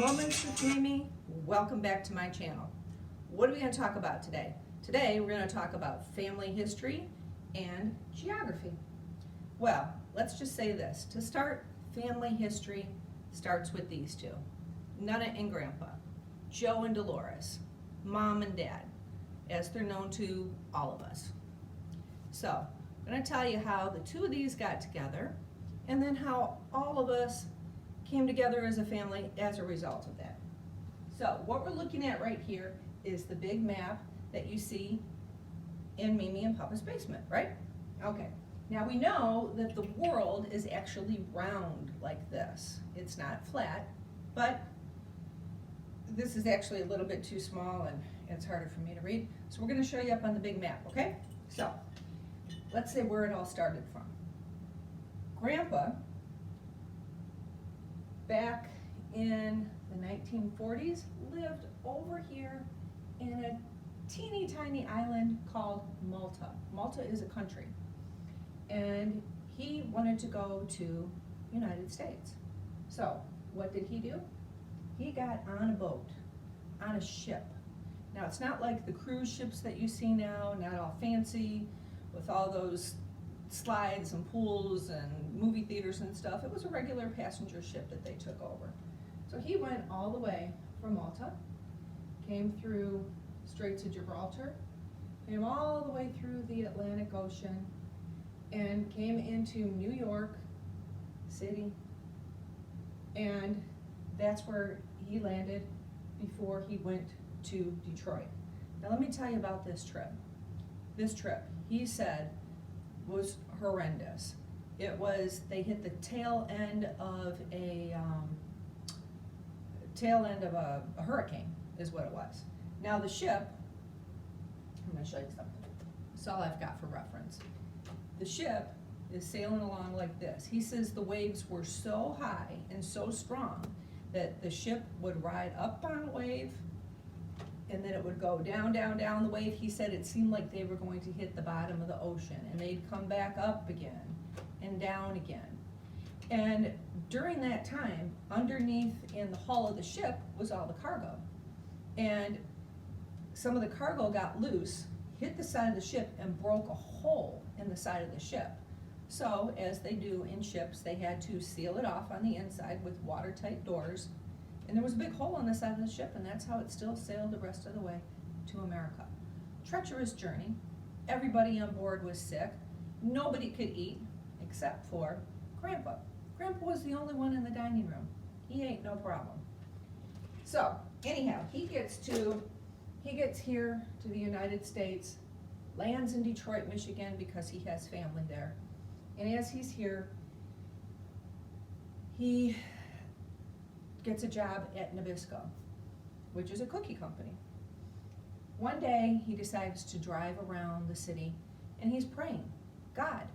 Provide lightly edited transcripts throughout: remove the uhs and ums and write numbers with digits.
Moments with Mimi, welcome back to my channel. What are we going to talk about today? Today we're going to talk about family history and geography. Well, let's just say this. To start, family history starts with these two. Nana and Grandpa, Joe and Dolores, Mom and Dad, as they're known to all of us. So, I'm going to tell you how the two of these got together and then how all of us came together as a family as a result of that. So what we're looking at right here is the big map that you see in Mimi and Papa's basement, right? Okay, now we know that the world is actually round like this. It's not flat, but this is actually a little bit too small and it's harder for me to read. So we're going to show you up on the big map, okay? So let's say where it all started from. Grandpa, back in the 1940s, lived over here in a teeny tiny island called Malta. Malta is a country. And he wanted to go to United States. So what did he do? He got on a boat, on a ship. Now it's not like the cruise ships that you see now, not all fancy, with all those slides and pools and movie theaters and stuff. It was a regular passenger ship that they took over. So he went all the way from Malta, came through Straits of Gibraltar, came all the way through the Atlantic Ocean, and came into New York City, and that's where he landed before he went to Detroit. Now let me tell you about this trip. This trip, he said, was horrendous. It was, they hit the tail end of a hurricane is what it was. Now the ship, I'm going to show you something. That's all I've got for reference. The ship is sailing along like this. He says the waves were so high and so strong that the ship would ride up on a wave and then it would go down, down, down the wave. He said it seemed like they were going to hit the bottom of the ocean and they'd come back up again and down again. And during that time, underneath in the hull of the ship was all the cargo. And some of the cargo got loose, hit the side of the ship and broke a hole in the side of the ship. So, as they do in ships, they had to seal it off on the inside with watertight doors. And there was a big hole on the side of the ship, and that's how it still sailed the rest of the way to America. Treacherous journey. Everybody on board was sick. Nobody could eat except for Grandpa. Grandpa was the only one in the dining room. He ate no problem. So, anyhow, he gets here to the United States, lands in Detroit, Michigan, because he has family there. And as he's here, he gets a job at Nabisco, which is a cookie company. One day, he decides to drive around the city, and he's praying, God,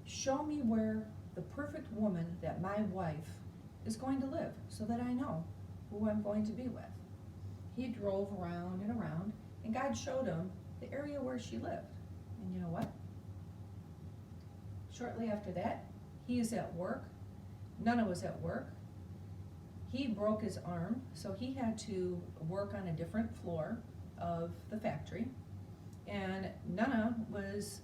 show me where the perfect woman that my wife is going to live so that I know who I'm going to be with. He drove around and around, and God showed him the area where she lived. And you know what? Shortly after that, he is at work. Nana was at work. He broke his arm, so he had to work on a different floor of the factory. And Nana was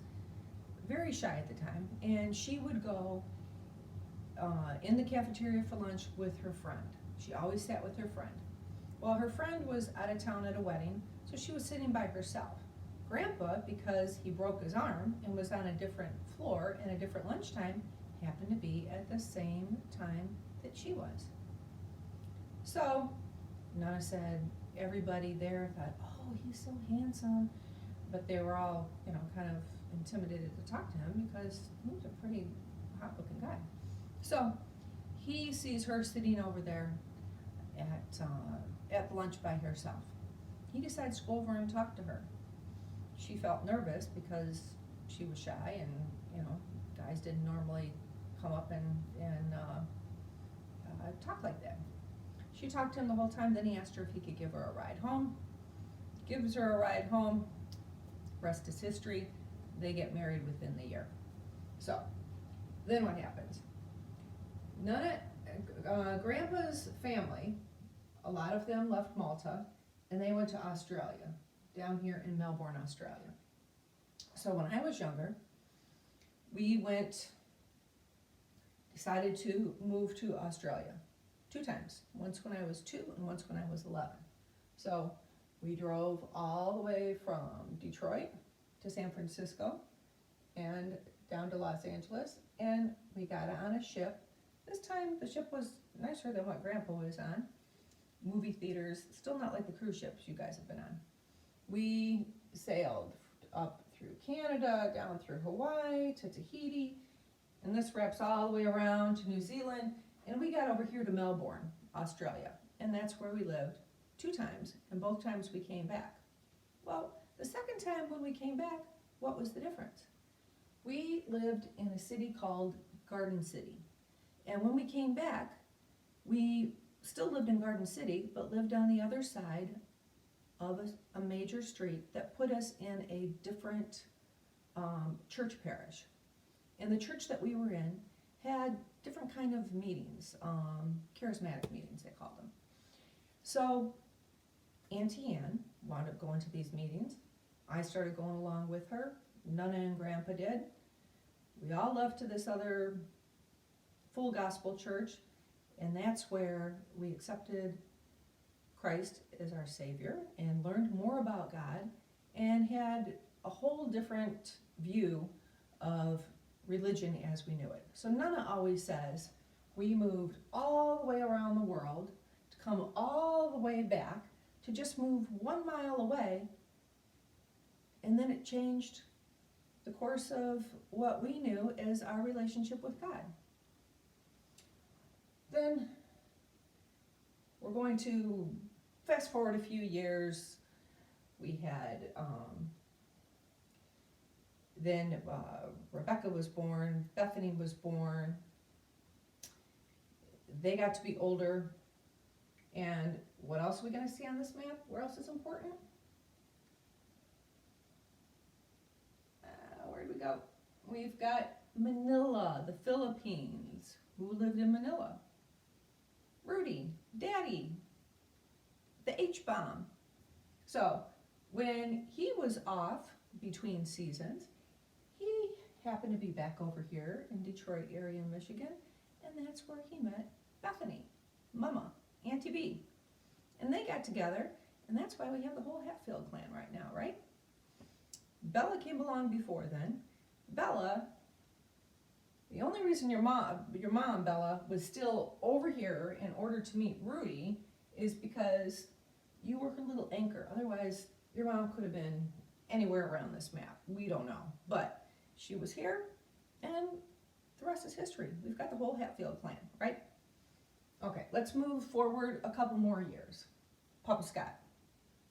very shy at the time, and she would go in the cafeteria for lunch with her friend. She always sat with her friend. Well, her friend was out of town at a wedding, so she was sitting by herself. Grandpa, because he broke his arm and was on a different floor and a different lunchtime, happened to be at the same time that she was. So, Nana said, everybody there thought, oh, he's so handsome. But they were all, kind of intimidated to talk to him because he was a pretty hot-looking guy. So, he sees her sitting over there at lunch by herself. He decides to go over and talk to her. She felt nervous because she was shy and, guys didn't normally come up and talk like that. She talked to him the whole time, then he asked her if he could give her a ride home. Gives her a ride home, rest is history, they get married within the year. So, then what happens? Grandpa's family a lot of them left Malta and they went to Australia, down here in Melbourne, Australia. So when I was younger, we decided to move to Australia 2 times. Once when I was 2 and once when I was 11. So we drove all the way from Detroit to San Francisco and down to Los Angeles, and we got on a ship. This time the ship was nicer than what Grandpa was on. Movie theaters, still not like the cruise ships you guys have been on. We sailed up through Canada, down through Hawaii to Tahiti, and this wraps all the way around to New Zealand, and we got over here to Melbourne, Australia, and that's where we lived 2 times, and both times we came back. Well, the second time when we came back, what was the difference? We lived in a city called Garden City, and when we came back, we still lived in Garden City, but lived on the other side of a major street that put us in a different church parish. And the church that we were in had different kind of meetings, charismatic meetings they called them. So Auntie Ann wound up going to these meetings. I started going along with her. Nana and Grandpa did. We all left to this other full gospel church, and that's where we accepted Christ as our Savior and learned more about God and had a whole different view of religion as we knew it. So Nana always says we moved all the way around the world to come all the way back to just move 1 mile away, and then it changed the course of what we knew as our relationship with God. Then we're going to fast forward a few years. We had then Rebecca was born, Bethany was born. They got to be older. And what else are we going to see on this map? Where else is important? Where did we go? We've got Manila, the Philippines. Who lived in Manila? Rudy, Daddy, the H-bomb. So when he was off between seasons, he happened to be back over here in Detroit area, Michigan, and that's where he met Bethany, Mama, Auntie B. And they got together, and that's why we have the whole Hatfield clan right now, right? Bella came along before then. Bella, the only reason your mom, Bella, was still over here in order to meet Rudy is because you were her little anchor. Otherwise, your mom could have been anywhere around this map. We don't know. But she was here, and the rest is history. We've got the whole Hatfield clan, right? Okay, let's move forward a couple more years. Papa Scott.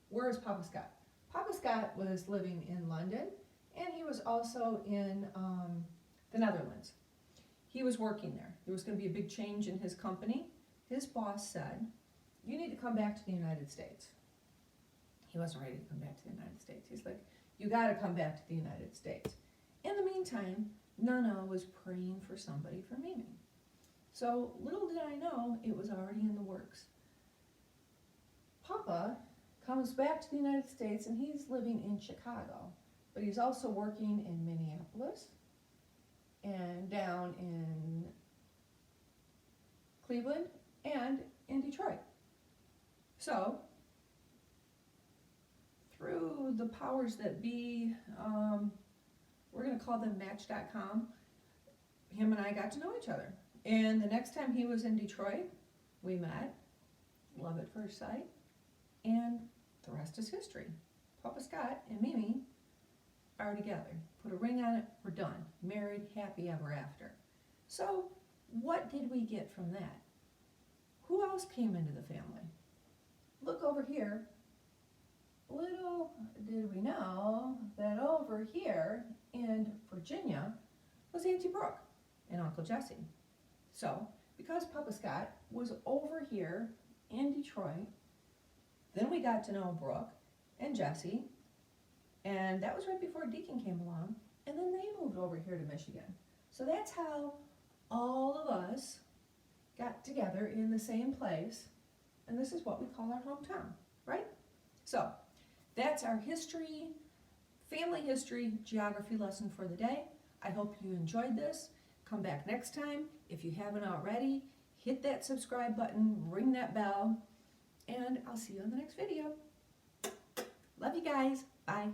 Where is Papa Scott? Papa Scott was living in London, and he was also in the Netherlands. He was working there. There was going to be a big change in his company. His boss said, you need to come back to the United States. He wasn't ready to come back to the United States. He's like, you got to come back to the United States. In the meantime, Nana was praying for somebody for Mimi. So little did I know, it was already in the works. Papa comes back to the United States, and he's living in Chicago, but he's also working in Minneapolis and down in Cleveland and in Detroit. So through the powers that be, we're going to call them Match.com, him and I got to know each other. And the next time he was in Detroit, we met, love at first sight, and the rest is history. Papa Scott and Mimi are together. Put a ring on it, we're done. Married, happy ever after. So what did we get from that? Who else came into the family? Look over here. Little did we know that over here in Virginia was Auntie Brooke and Uncle Jesse. So, because Papa Scott was over here in Detroit, then we got to know Brooke and Jesse, and that was right before Deacon came along, and then they moved over here to Michigan. So that's how all of us got together in the same place and this is what we call our hometown, right? So that's our history, family history, geography lesson for the day. I hope you enjoyed this. Come back next time. If you haven't already, hit that subscribe button, ring that bell, and I'll see you on the next video. Love you guys. Bye.